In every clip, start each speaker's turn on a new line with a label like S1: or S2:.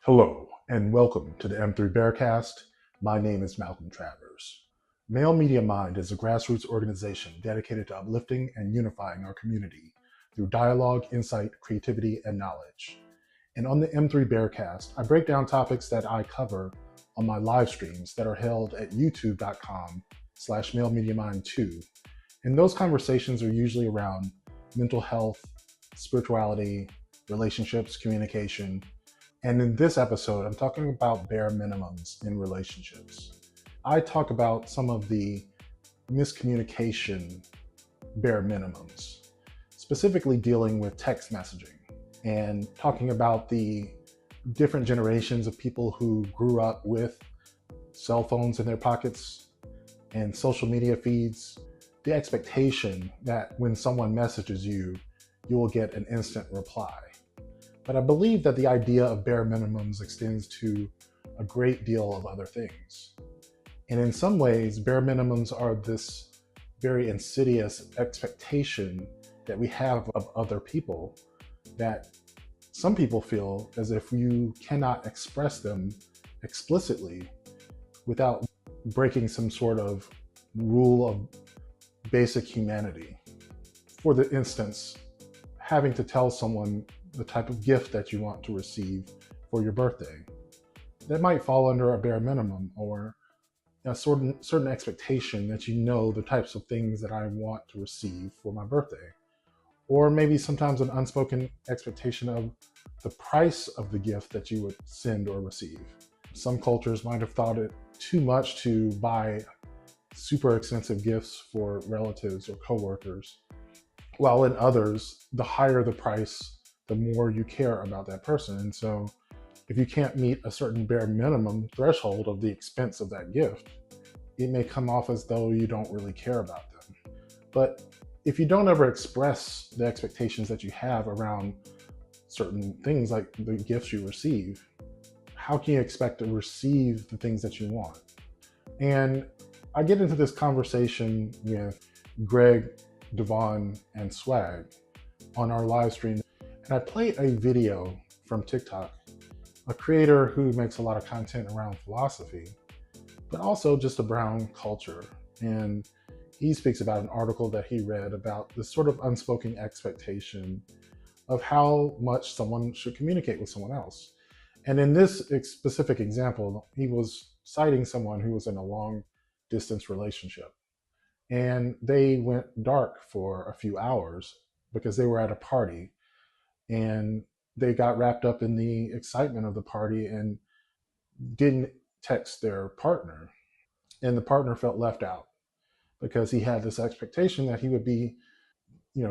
S1: Hello, and welcome to the M3 Bearcast. My name is Malcolm Travers. Male Media Mind is a grassroots organization dedicated to uplifting and unifying our community through dialogue, insight, creativity, and knowledge. And on the M3 Bearcast, I break down topics that I cover on my live streams that are held at youtube.com/malemediamind2. And those conversations are usually around mental health, spirituality, relationships, communication. And in this episode, I'm talking about bare minimums in relationships. I talk about some of the miscommunication bare minimums, specifically dealing with text messaging and talking about the different generations of people who grew up with cell phones in their pockets and social media feeds, the expectation that when someone messages you, you will get an instant reply. But I believe that the idea of bare minimums extends to a great deal of other things. And in some ways, bare minimums are this very insidious expectation that we have of other people that some people feel as if you cannot express them explicitly without breaking some sort of rule of basic humanity. For the instance, having to tell someone the type of gift that you want to receive for your birthday. That might fall under a bare minimum or a certain expectation that you know the types of things that I want to receive for my birthday. Or maybe sometimes an unspoken expectation of the price of the gift that you would send or receive. Some cultures might have thought it too much to buy super expensive gifts for relatives or coworkers, while in others, the higher the price, the more you care about that person. And so if you can't meet a certain bare minimum threshold of the expense of that gift, it may come off as though you don't really care about them. But if you don't ever express the expectations that you have around certain things like the gifts you receive, how can you expect to receive the things that you want? And I get into this conversation with Greg, Devon, and Swag on our live stream. And I played a video from TikTok, a creator who makes a lot of content around philosophy, but also just around culture. And he speaks about an article that he read about this sort of unspoken expectation of how much someone should communicate with someone else. And in this specific example, he was citing someone who was in a long distance relationship. And they went dark for a few hours because they were at a party and they got wrapped up in the excitement of the party and didn't text their partner. And the partner felt left out because he had this expectation that he would be,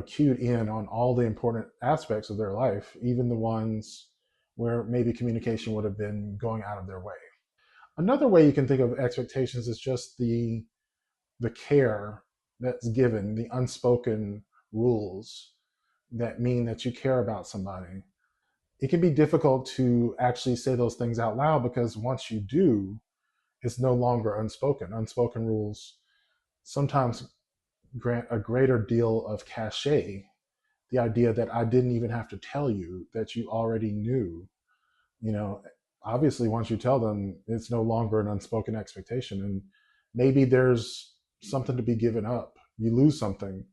S1: cued in on all the important aspects of their life, even the ones where maybe communication would have been going out of their way. Another way you can think of expectations is just the care that's given, the unspoken rules that mean that you care about somebody. It can be difficult to actually say those things out loud because once you do, it's no longer unspoken. Unspoken rules sometimes grant a greater deal of cachet. The idea that I didn't even have to tell you, that you already knew. You know, obviously, once you tell them, it's no longer an unspoken expectation. And maybe there's something to be given up. You lose something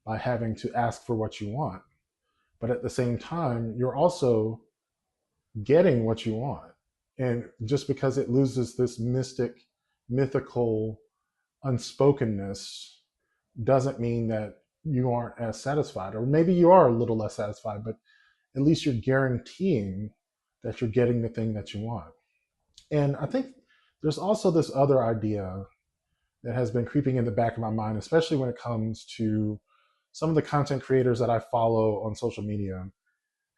S1: by having to ask for what you want. But at the same time, you're also getting what you want. And just because it loses this mythical unspokenness doesn't mean that you aren't as satisfied. Or maybe you are a little less satisfied, but at least you're guaranteeing that you're getting the thing that you want. And I think there's also this other idea that has been creeping in the back of my mind, especially when it comes to some of the content creators that I follow on social media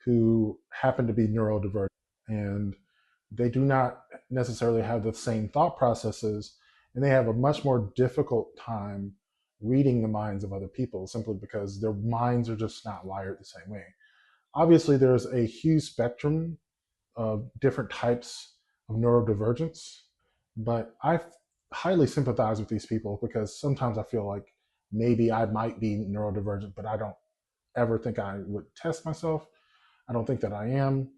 S1: who happen to be neurodivergent, and they do not necessarily have the same thought processes, and they have a much more difficult time reading the minds of other people simply because their minds are just not wired the same way. Obviously, there's a huge spectrum of different types of neurodivergence, but I highly sympathize with these people because sometimes I feel like maybe I might be neurodivergent, but I don't ever think I would test myself. I don't think that I am.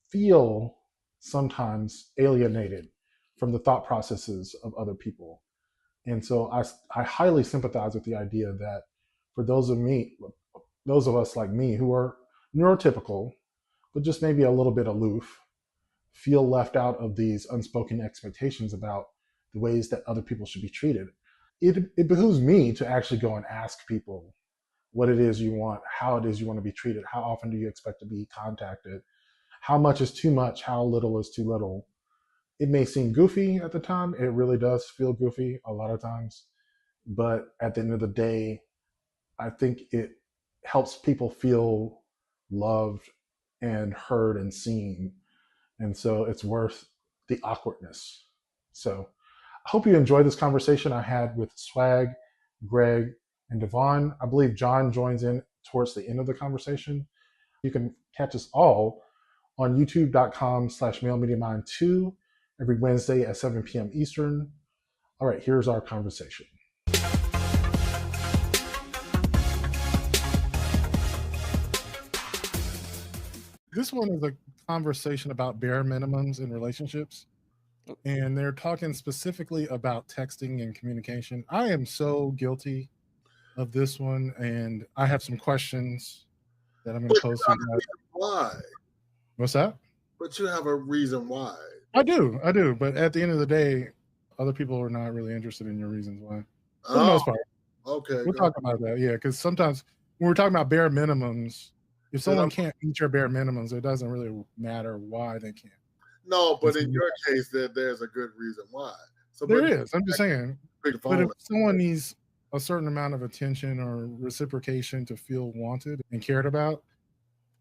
S1: Feel sometimes alienated from the thought processes of other people. And so I highly sympathize with the idea that for those of us like me who are neurotypical, but just maybe a little bit aloof, feel left out of these unspoken expectations about the ways that other people should be treated. It behooves me to actually go and ask people what it is you want, how it is you want to be treated, how often do you expect to be contacted, how much is too much, how little is too little. It may seem goofy at the time. It really does feel goofy a lot of times. But at the end of the day, I think it helps people feel loved and heard and seen. And so it's worth the awkwardness. So I hope you enjoyed this conversation I had with Swag, Greg, and Devon. I believe John joins in towards the end of the conversation. You can catch us all on youtube.com/mailmediamind2 every Wednesday at 7 p.m. Eastern. All right, here's our conversation. This one is a conversation about bare minimums in relationships. And they're talking specifically about texting and communication. I am so guilty of this one, and I have some questions that I'm going to pose to you.
S2: Why?
S1: What's that?
S2: But you have a reason why.
S1: I do. But at the end of the day, other people are not really interested in your reasons why. For the most part.
S2: Okay.
S1: We'll talk about that. Yeah, because sometimes when we're talking about bare minimums, if someone can't meet your bare minimums, it doesn't really matter why they can't.
S2: No, but in your case, there's a good reason why.
S1: So there is. I'm just saying. But if someone needs a certain amount of attention or reciprocation to feel wanted and cared about,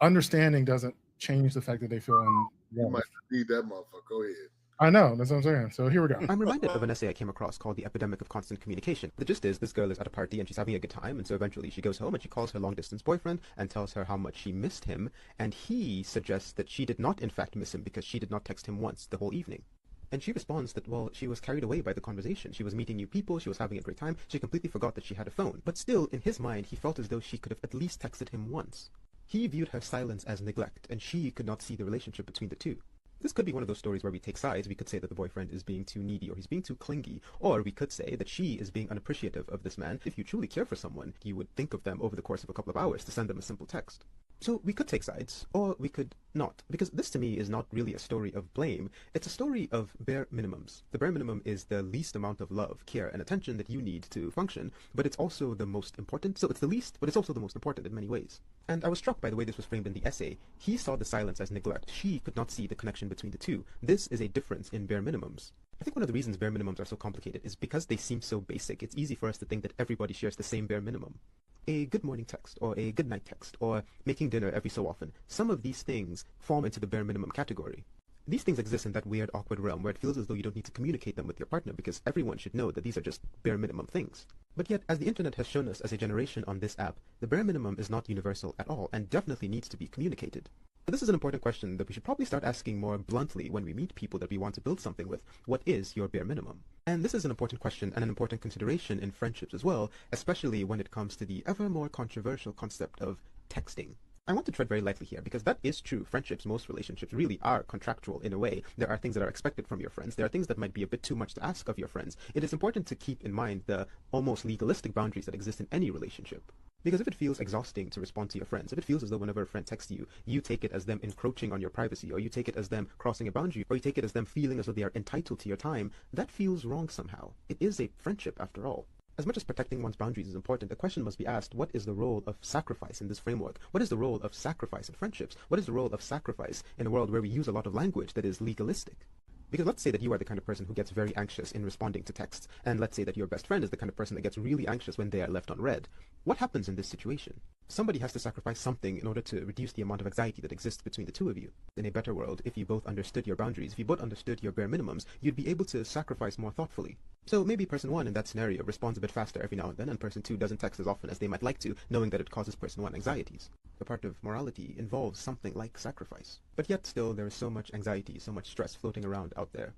S1: understanding doesn't change the fact that they feel unloved.
S2: You might need that motherfucker. Go ahead.
S1: I know, that's what I'm saying. So here we go.
S3: I'm reminded of an essay I came across called The Epidemic of Constant Communication. The gist is this girl is at a party and she's having a good time, and so eventually she goes home and she calls her long-distance boyfriend and tells her how much she missed him, and he suggests that she did not in fact miss him because she did not text him once the whole evening. And she responds that, well, she was carried away by the conversation. She was meeting new people, she was having a great time, she completely forgot that she had a phone. But still, in his mind, he felt as though she could have at least texted him once. He viewed her silence as neglect, and she could not see the relationship between the two. This could be one of those stories where we take sides. We could say that the boyfriend is being too needy or he's being too clingy, or we could say that she is being unappreciative of this man. If you truly care for someone, you would think of them over the course of a couple of hours to send them a simple text. So we could take sides, or we could not, because this to me is not really a story of blame. It's a story of bare minimums. The bare minimum is the least amount of love, care, and attention that you need to function, but it's also the most important. So it's the least, but it's also the most important in many ways. And I was struck by the way this was framed in the essay. He saw the silence as neglect. She could not see the connection between the two. This is a difference in bare minimums. I think one of the reasons bare minimums are so complicated is because they seem so basic. It's easy for us to think that everybody shares the same bare minimum. A good morning text, or a good night text, or making dinner every so often. Some of these things fall into the bare minimum category. These things exist in that weird, awkward realm where it feels as though you don't need to communicate them with your partner because everyone should know that these are just bare minimum things. But yet, as the internet has shown us as a generation on this app, the bare minimum is not universal at all and definitely needs to be communicated. This is an important question that we should probably start asking more bluntly when we meet people that we want to build something with. What is your bare minimum? And this is an important question and an important consideration in friendships as well, especially when it comes to the ever more controversial concept of texting. I want to tread very lightly here because that is true. Friendships, most relationships really are contractual in a way. There are things that are expected from your friends. There are things that might be a bit too much to ask of your friends. It is important to keep in mind the almost legalistic boundaries that exist in any relationship. Because if it feels exhausting to respond to your friends, if it feels as though whenever a friend texts you, you take it as them encroaching on your privacy, or you take it as them crossing a boundary, or you take it as them feeling as though they are entitled to your time, that feels wrong somehow. It is a friendship after all. As much as protecting one's boundaries is important, the question must be asked, what is the role of sacrifice in this framework? What is the role of sacrifice in friendships? What is the role of sacrifice in a world where we use a lot of language that is legalistic? Because let's say that you are the kind of person who gets very anxious in responding to texts, and let's say that your best friend is the kind of person that gets really anxious when they are left unread. What happens in this situation? Somebody has to sacrifice something in order to reduce the amount of anxiety that exists between the two of you. In a better world, if you both understood your boundaries, if you both understood your bare minimums, you'd be able to sacrifice more thoughtfully. So maybe person 1 in that scenario responds a bit faster every now and then, and person 2 doesn't text as often as they might like to, knowing that it causes person 1 anxieties. The part of morality involves something like sacrifice. But yet still, there is so much anxiety, so much stress floating around out there.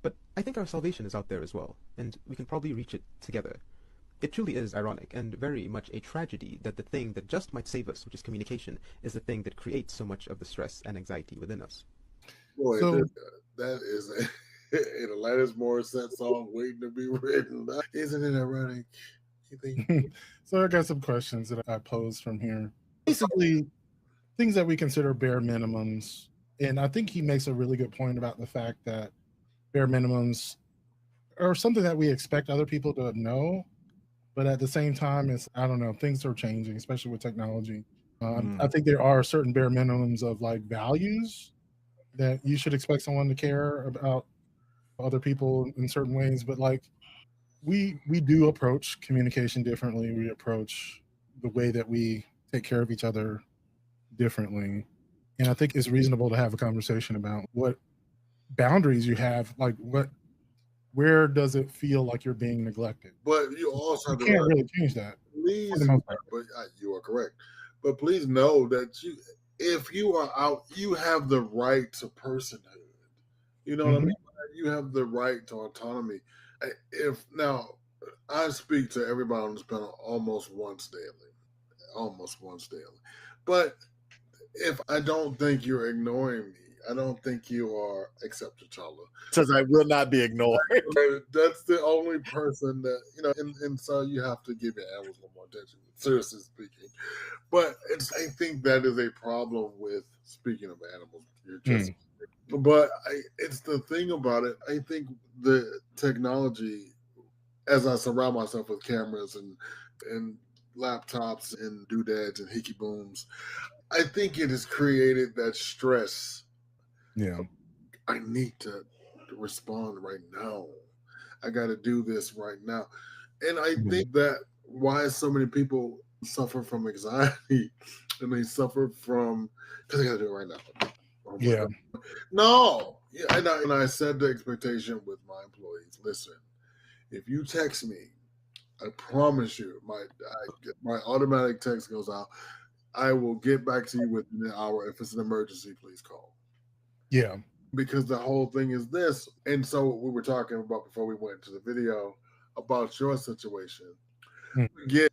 S3: But I think our salvation is out there as well, and we can probably reach it together. It truly is ironic and very much a tragedy that the thing that just might save us, which is communication, is the thing that creates so much of the stress and anxiety within us.
S2: Boy,
S1: So-
S2: that is an Alanis Morissette song waiting to be written. Isn't it ironic? You think?
S1: So I got some questions that I posed from here. Basically, things that we consider bare minimums. And I think he makes a really good point about the fact that bare minimums are something that we expect other people to know. But at the same time, it's, I don't know, things are changing, especially with technology. I think there are certain bare minimums of like values that you should expect someone to care about other people in certain ways. But like we do approach communication differently. We approach the way that we take care of each other differently. And I think it's reasonable to have a conversation about what boundaries you have, like where does it feel like you're being neglected?
S2: But you also
S1: You can't really change that.
S2: Please, but you are correct. But please know that if you are out, you have the right to personhood. You know what I mean? You have the right to autonomy. If now, I speak to everybody on this panel almost once daily. But if I don't think you're ignoring me, I don't think you are, except T'Challa.
S4: Says I will not be ignored.
S2: That's the only person that, and so you have to give your animals a little more attention, seriously speaking. But I think that is a problem with, speaking of animals, but it's the thing about it. I think the technology, as I surround myself with cameras and laptops and doodads and hickey booms, I think it has created that stress.
S1: Yeah.
S2: I need to respond right now. I got to do this right now. And I think that why so many people suffer from anxiety and they suffer from, because they got to do it right now. Oh
S1: Yeah.
S2: God. No. Yeah, and I set the expectation with my employees. Listen, if you text me, I promise you, my automatic text goes out. I will get back to you within an hour. If it's an emergency, please call.
S1: Yeah.
S2: Because the whole thing is this. And so we were talking about before we went to the video about your situation. Get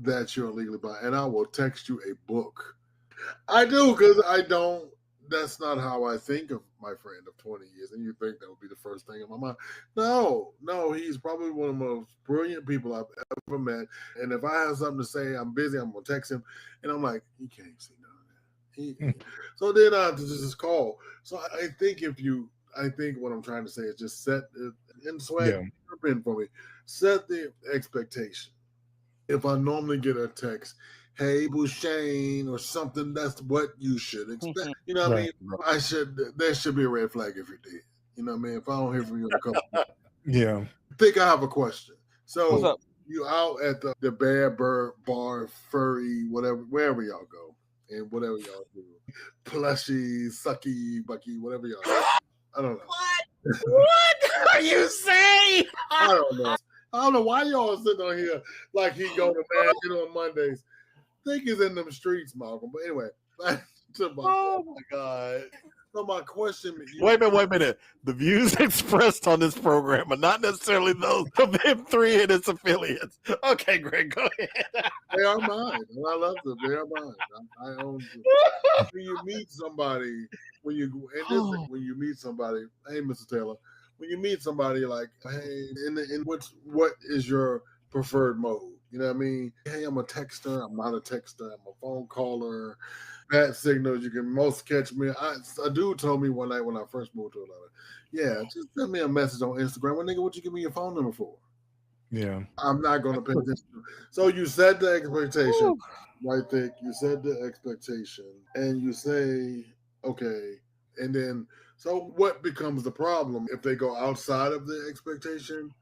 S2: that you're legally blind, and I will text you a book. I do, because that's not how I think of my friend of 20 years. And you think that would be the first thing in my mind. No, he's probably one of the most brilliant people I've ever met. And if I have something to say, I'm busy, I'm going to text him. And I'm like, he can't see none of that. So then I have to just call. So I think what I'm trying to say is just set it, and Swag, in for me, set the expectation. If I normally get a text, hey, Bouchane, or something, that's what you should expect. You know what I mean? There should be a red flag if you did. You know what I mean? If I don't hear from you in a couple
S1: Yeah.
S2: I think I have a question.
S5: What's
S2: So
S5: up?
S2: you out at the Bear Bar, Furry, whatever, wherever y'all go, and whatever y'all do. Plushy, sucky, bucky, whatever y'all do. I don't know.
S4: What are you saying?
S2: I don't know why y'all sitting on here like he go to Mansion on Mondays. Think he's in them streets, Malcolm. But anyway, back to
S4: Oh my God.
S2: So my question.
S4: Wait a minute. The views expressed on this program are not necessarily those of M3 and its affiliates. Okay, Greg, go ahead.
S2: They are mine. And I love them. They are mine. I own them. When you meet somebody, when you meet somebody, hey, Mr. Taylor, when you meet somebody like, hey, in what is your preferred mode? You know what I mean? Hey, I'm a texter. I'm not a texter. I'm a phone caller. Bad signals. You can most catch me. A dude told me one night when I first moved to Atlanta, yeah, just send me a message on Instagram. Well, nigga, what you give me your phone number for?
S1: Yeah.
S2: I'm not going to pay attention. So you set the expectation, right there. You set the expectation, and you say, okay, and then, so what becomes the problem if they go outside of the expectation,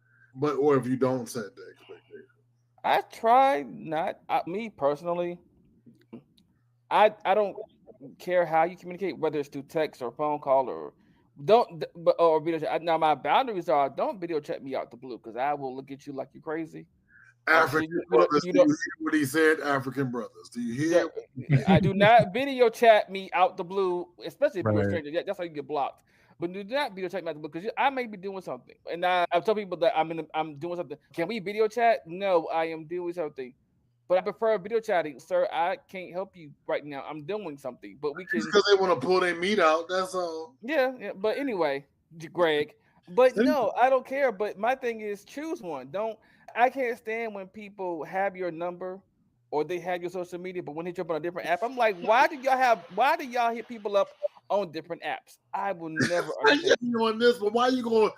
S2: or if you don't set the expectation?
S5: I try not. Me personally, I don't care how you communicate, whether it's through text or phone call or video chat. Now my boundaries are: don't video chat me out the blue, because I will look at you like you're crazy.
S2: African brothers. Do you hear what he said? African brothers. Do you hear?
S5: I do not video chat me out the blue, especially if you're a stranger. That's how you get blocked. But do not video chat me out the blue, because I may be doing something, and I tell people that I'm doing something. Can we video chat? No, I am doing something. but I prefer video chatting. Sir, I can't help you right now. I'm doing something, but we can.
S2: Because they want to pull their meat out. That's all.
S5: Yeah. But anyway, Greg. But no, I don't care. But my thing is, choose one. Don't. I can't stand when people have your number or they have your social media, but when they jump on a different app, I'm like, why do y'all hit people up on different apps? I will never understand.
S2: You on this, but why you going?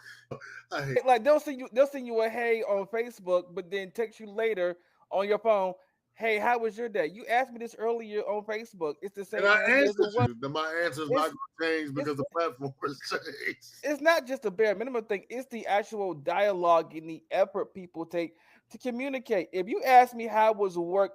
S2: I hate
S5: Like they'll send you a hey on Facebook, but then text you later on your phone. Hey, how was your day? You asked me this earlier on Facebook. It's the same.
S2: and I
S5: as
S2: answered
S5: what-
S2: you. Then my answer's not going to change because the platform has changed.
S5: It's not just a bare minimum thing. It's the actual dialogue and the effort people take to communicate. If you ask me how was work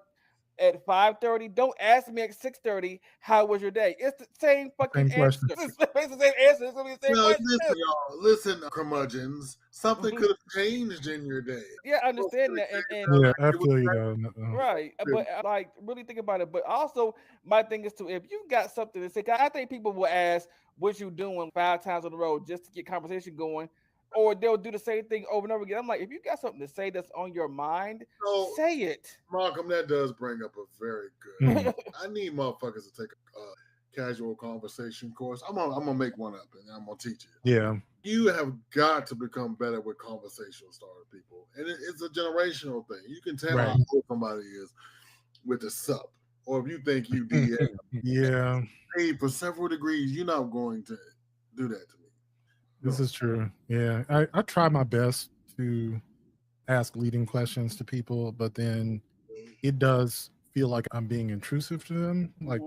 S5: at 5:30, don't ask me at 6:30 how was your day. It's the same fucking answer. It's the same answer. It's gonna be the same question.
S2: Listen, y'all. Listen, curmudgeons. Something could have changed in your day.
S5: Yeah, I understand that. And
S1: Yeah, I feel you though.
S5: right, but like really think about it. But also, my thing is too, if you got something to say, 'cause I think people will ask what you doing 5 times on the road just to get conversation going, or they'll do the same thing over and over again. I'm like, if you got something to say that's on your mind, say it.
S2: Malcolm, that does bring up a very good. I need motherfuckers to take a casual conversation course. I'm gonna make one up and I'm gonna teach it.
S1: Yeah.
S2: You have got to become better with conversational starter people, and it's a generational thing. You can tell how old somebody is with the sup, or if you think you DM.
S1: Yeah.
S2: Hey, for several degrees, you're not going to do that to me.
S1: This is true. Yeah. I try my best to ask leading questions to people, but then it does feel like I'm being intrusive to them, like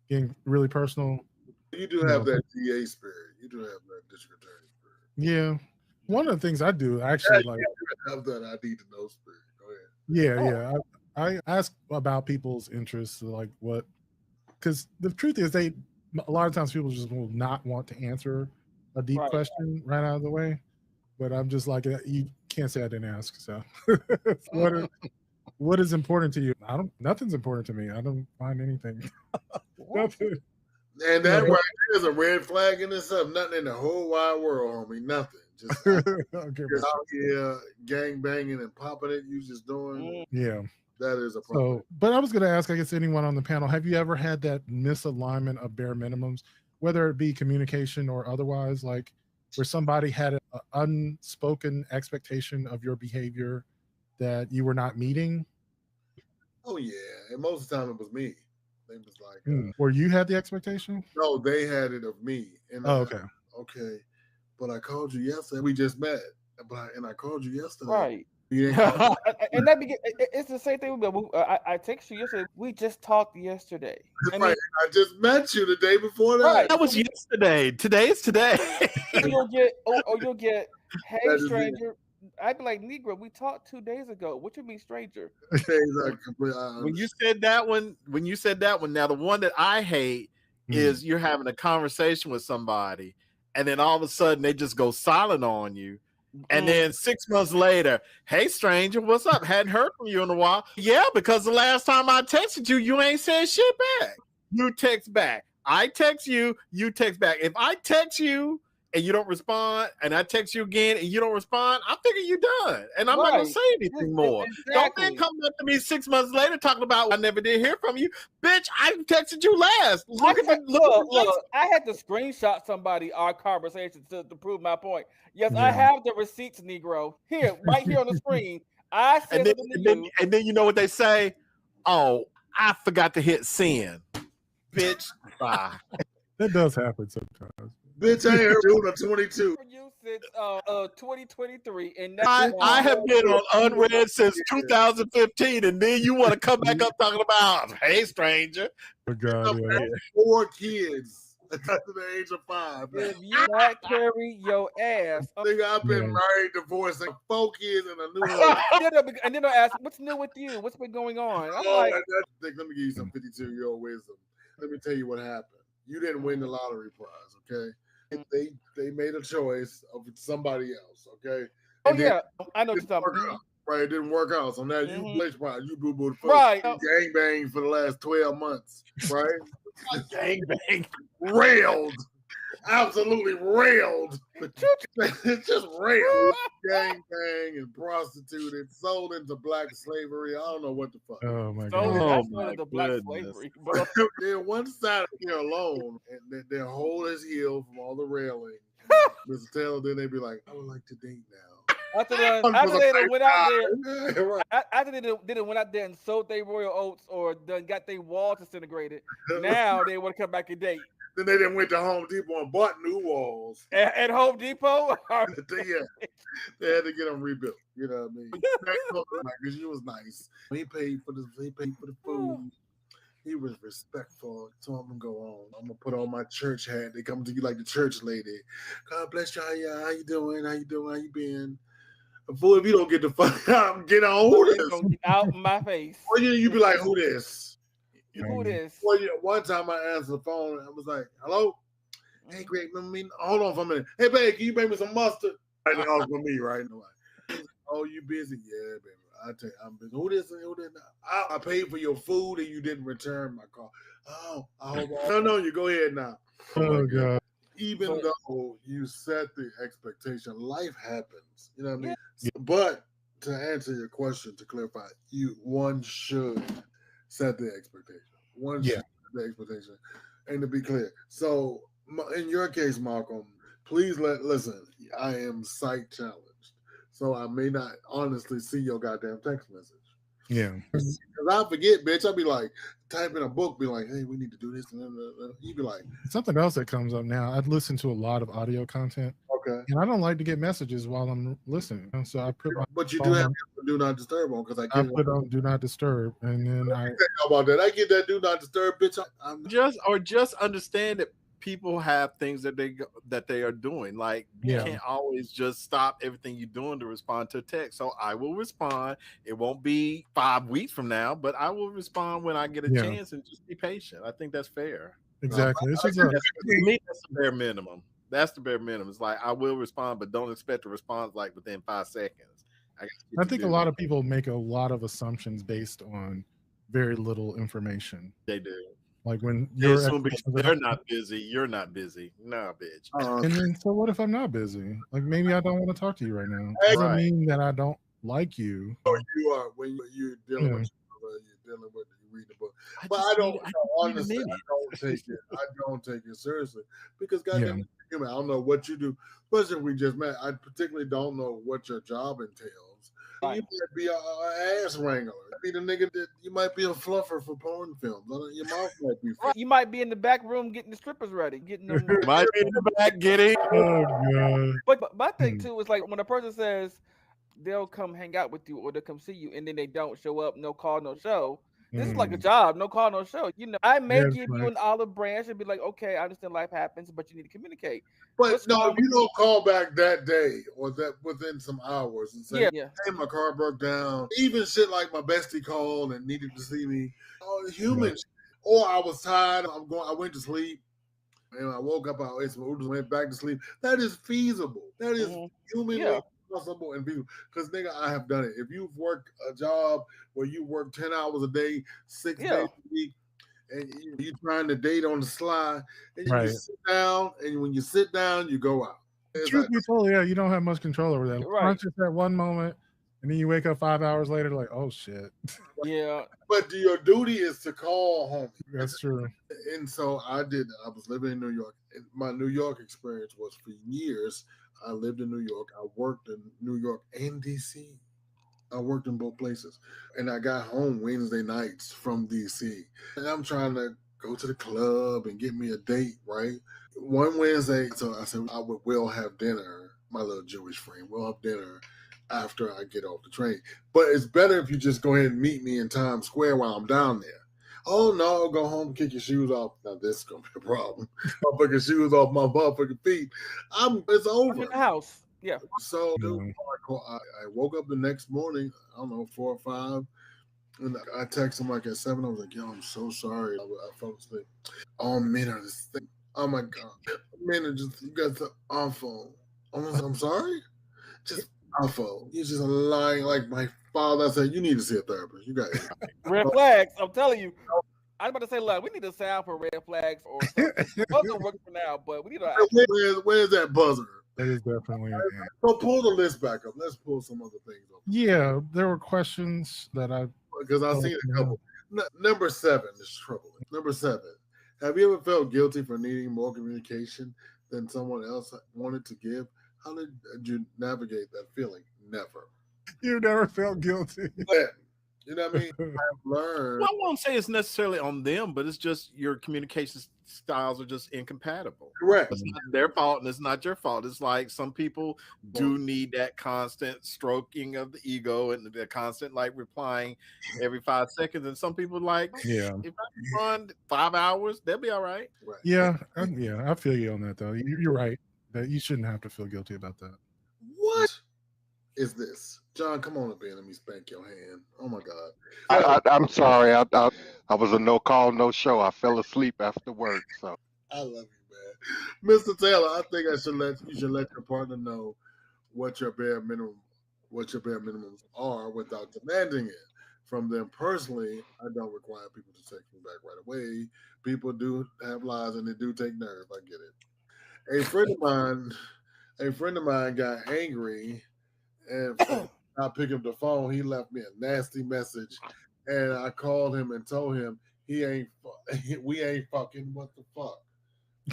S1: being really personal.
S2: You do have that DA spirit. You do have that district attorney spirit.
S1: Yeah. One of the things I do actually like
S2: have that I need to know spirit. Go ahead.
S1: Yeah. I ask about people's interests, like what, because the truth is a lot of times people just will not want to answer a deep question right out of the way. But I'm just like, you can't say I didn't ask. So what is important to you? Nothing's important to me. I don't find anything. Nothing.
S2: And that right there is a red flag in itself. Nothing in the whole wide world, homie. Nothing. Just out here gang banging and popping it. You just doing.
S1: Yeah.
S2: That is a problem.
S1: So, but I was going to ask, I guess, anyone on the panel, have you ever had that misalignment of bare minimums, whether it be communication or otherwise, like where somebody had an unspoken expectation of your behavior that you were not meeting?
S2: Oh, yeah. And most of the time it was me. They was like,
S1: where you had the expectation?
S2: No, they had it of me. And
S1: okay.
S2: Okay. But I called you yesterday. We just met. And I called you yesterday.
S5: Right.
S2: Yeah.
S5: And it's the same thing. I text you yesterday. We just talked yesterday.
S2: Right. I just met you the day before that.
S5: Right.
S4: That was yesterday. Today is today.
S5: You'll get, hey stranger. I'd be like, Negro, we talked 2 days ago. What you mean, stranger?
S4: When you said that one, now the one that I hate is you're having a conversation with somebody, and then all of a sudden they just go silent on you. And then 6 months later, hey stranger, what's up? Hadn't heard from you in a while. Yeah, because the last time I texted you, you ain't said shit back. You text back. I text you, you text back. If I text you and you don't respond, and I text you again and you don't respond, I figure you're done. And I'm not gonna say anything more.
S5: Exactly.
S4: Don't then come back to me 6 months later talking about I never did hear from you. Bitch, I texted you last. Look,
S5: I had to screenshot our conversation to prove my point. Yes, I have the receipts, Negro. Here, right here on the screen. I said
S4: and then you know what they say? Oh, I forgot to hit send. Bitch, bye.
S1: That does happen sometimes.
S2: Bitch, I ain't heard you on 22.
S5: You since 2023, and
S4: I have been on unread since 2015, and then you want to come back up talking about, hey, stranger.
S1: Oh God, yeah.
S2: 4 kids at the age of 5.
S5: If you not carry your ass,
S2: Nigga, I've been married, divorced, and 4 kids and a new one.
S5: And then they'll ask, what's new with you? What's been going on? I'm like,
S2: let me give you some 52-year-old wisdom. Let me tell you what happened. You didn't win the lottery prize, okay? They made a choice of somebody else, okay?
S5: And I know what you're talking about.
S2: Right, it didn't work out. So now you boo-boo the
S5: right.
S2: Gang bang for the last 12 months, right?
S4: Gang bang.
S2: Railed. absolutely railed. Just railed. Gang and prostituted, sold into black slavery. I don't know what the fuck.
S1: Oh my
S5: So
S1: god.
S5: that's one of the black slavery. But
S2: They're one side here alone, and their hole is healed from all the railing. Mr. Taylor, then they be like, I would like to date now.
S5: after they went out there, right. After they went out there and sold their royal oats or done got their walls disintegrated, now they want to come back and date.
S2: Then they then went to Home Depot and bought new walls.
S5: At Home Depot?
S2: Yeah, they had to get them rebuilt. You know what I mean? Because she was nice. He paid for the food. He was respectful. So I'm gonna go on. I'm gonna put on my church hat. They come to you like the church lady. God bless you. How you doing? How you been? Fool, if you don't get the fuck out, get on. Who this?
S5: Get out my face.
S2: Or you be like, who this?
S5: Who this?
S2: Well, one time I answered the phone and I was like, hello? Hey, Greg, hold on for a minute. Hey, babe, can you bring me some mustard? Right now for me, right? Oh, you busy? Yeah, baby. I tell you, I'm busy. Who this? I paid for your food and you didn't return my call. Oh, I hope. No, you go ahead now.
S1: Oh god.
S2: Even though you set the expectation, life happens. You know what I mean? Yeah. But to answer your question, to clarify, one should set the expectation. One should set the expectation. And to be clear, so in your case, Malcolm, please listen. I am sight challenged, so I may not honestly see your goddamn text message.
S1: Yeah,
S2: because I forget, bitch. I'll be like typing a book, be like, "Hey, we need to do this." You be like,
S1: something else that comes up now. I'd listen to a lot of audio content.
S2: Okay,
S1: and I don't like to get messages while I'm listening, so I put.
S2: But you do have do not disturb on because I
S1: put on do not disturb, and then
S2: How about that? I get that do not disturb, bitch.
S4: Just understand that people have things that they are doing. Like you can't always just stop everything you're doing to respond to a text. So I will respond. It won't be 5 weeks from now, but I will respond when I get a chance, and just be patient. I think that's fair.
S1: Exactly.
S4: It's just to me, that's the bare minimum. That's the bare minimum. It's like I will respond, but don't expect a response like within 5 seconds.
S1: I think a lot of people make a lot of assumptions based on very little information.
S4: They do.
S1: Like when
S4: they're not busy, you're not busy. No, bitch.
S1: And then, so what if I'm not busy? Like maybe I don't want to talk to you right now. Doesn't mean that I don't like you.
S2: Or you are when you're dealing with you read the book. But I don't take it seriously because goddamn human. I don't know what you do. Especially if we just met. I particularly don't know what your job entails. Right. You might be an ass wrangler. Be the nigga that you might be a fluffer for porn films. Your mouth might be.
S5: You might be in the back room getting the strippers ready, getting them.
S4: Might be in the back getting.
S1: Oh god.
S5: But my thing too is like when a person says they'll come hang out with you or they'll come see you and then they don't show up, no call, no show. This is like a job, no call, no show. You know, I may give you an olive branch and be like, okay, I understand life happens, but you need to communicate.
S2: But no, if you don't call back that day or that within some hours and say, hey, my car broke down, even shit like my bestie called and needed to see me, humans. Or I was tired, I went to sleep and I woke up, I went back to sleep. That is feasible. That is humanly possible and people, because nigga, I have done it. If you've worked a job where you work 10 hours a day, 6 days a week, and you're trying to date on the sly, and you just sit down, and when you sit down, you go out.
S1: Truth be told, you don't have much control over that. Right. Just that one moment, and then you wake up 5 hours later, like, oh shit.
S5: Yeah.
S2: But your duty is to call home.
S1: That's true.
S2: And so I was living in New York. And my New York experience was for years. I lived in New York. I worked in New York and DC. I worked in both places. And I got home Wednesday nights from DC. And I'm trying to go to the club and get me a date, right? One Wednesday, so I said, we'll have dinner. My little Jewish friend, we'll have dinner after I get off the train. But it's better if you just go ahead and meet me in Times Square while I'm down there. Oh no, go home, kick your shoes off. Now this is gonna be a problem. Motherfucking shoes off my motherfucking feet. It's over.
S5: I'm in the house. Yeah.
S2: So I woke up the next morning, I don't know, 4 or 5. And I texted him like at 7. I was like, yo, I'm so sorry. I fell asleep. All men are this thing. Oh my God. Men are just, you guys are awful. I'm sorry? Just awful. You're just lying like my father said, you need to see a therapist. You got it.
S5: Red flags, I'm telling you. I was about to say, look, we need a sound for red flags or something. Buzzer works for now, but we need a.
S2: Where's that buzzer?
S1: That is definitely it.
S2: So pull the list back up. Let's pull some other things up.
S1: Yeah, there were questions that
S2: because I've seen a couple. Number 7 is troubling. Number 7. Have you ever felt guilty for needing more communication than someone else wanted to give? How did you navigate that feeling? Never.
S1: You never felt guilty.
S2: You know what I mean? I've learned.
S4: Well, I won't say it's necessarily on them, but it's just your communication styles are just incompatible.
S2: Correct.
S4: It's not their fault and it's not your fault. It's like some people do need that constant stroking of the ego and the constant like replying every 5 seconds. And some people like, if I run 5 hours, they'll be all right.
S1: Yeah, I feel you on that though. You're right that you shouldn't have to feel guilty about that.
S2: What is this? John, come on up here. Let me spank your hand. Oh my God.
S6: I'm sorry. I was a no call, no show. I fell asleep after work. So
S2: I love you, man. Mr. Taylor, I think you should let your partner know what your bare minimums are without demanding it from them. Personally, I don't require people to text me back right away. People do have lives and they do take nerve. I get it. A friend of mine got angry and I picked up the phone. He left me a nasty message, and I called him and told him we ain't fucking. What the fuck?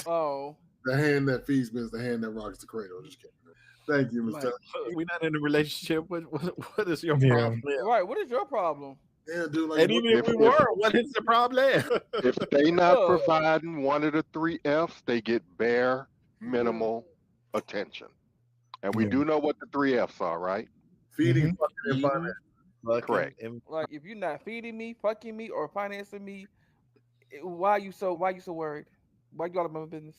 S5: Oh,
S2: the hand that feeds me is the hand that rocks the cradle. Just kidding. Thank you, Mr.
S4: We're not in a relationship. What is your problem?
S5: Right. What is your problem?
S2: Yeah, dude. Like,
S4: and even if we were, what is the problem?
S6: If they not providing one of the 3 F's, they get bare minimal attention. And we do know what the 3 F's are, right?
S2: Feeding, fucking, and financing.
S6: Correct.
S5: Like if you're not feeding me, fucking me, or financing me, why are you so worried? Why you all about my business?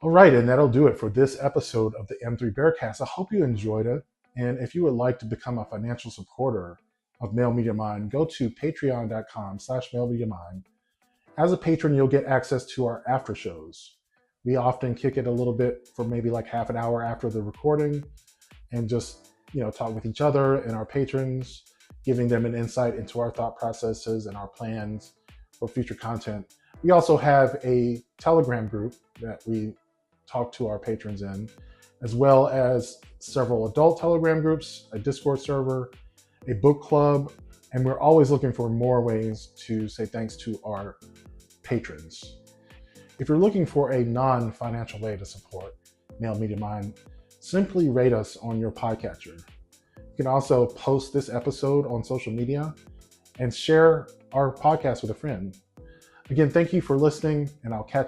S1: All right, and that'll do it for this episode of the M3 Bearcast. I hope you enjoyed it. And if you would like to become a financial supporter of Male Media Mind, go to patreon.com/malemediamind. As a patron, you'll get access to our after shows. We often kick it a little bit for maybe like half an hour after the recording and just talk with each other and our patrons, giving them an insight into our thought processes and our plans for future content. We also have a Telegram group that we talk to our patrons in, as well as several adult Telegram groups, a Discord server, a book club, and we're always looking for more ways to say thanks to our patrons. If you're looking for a non-financial way to support Male Media Mind, simply rate us on your podcatcher. You can also post this episode on social media and share our podcast with a friend. Again, thank you for listening, and I'll catch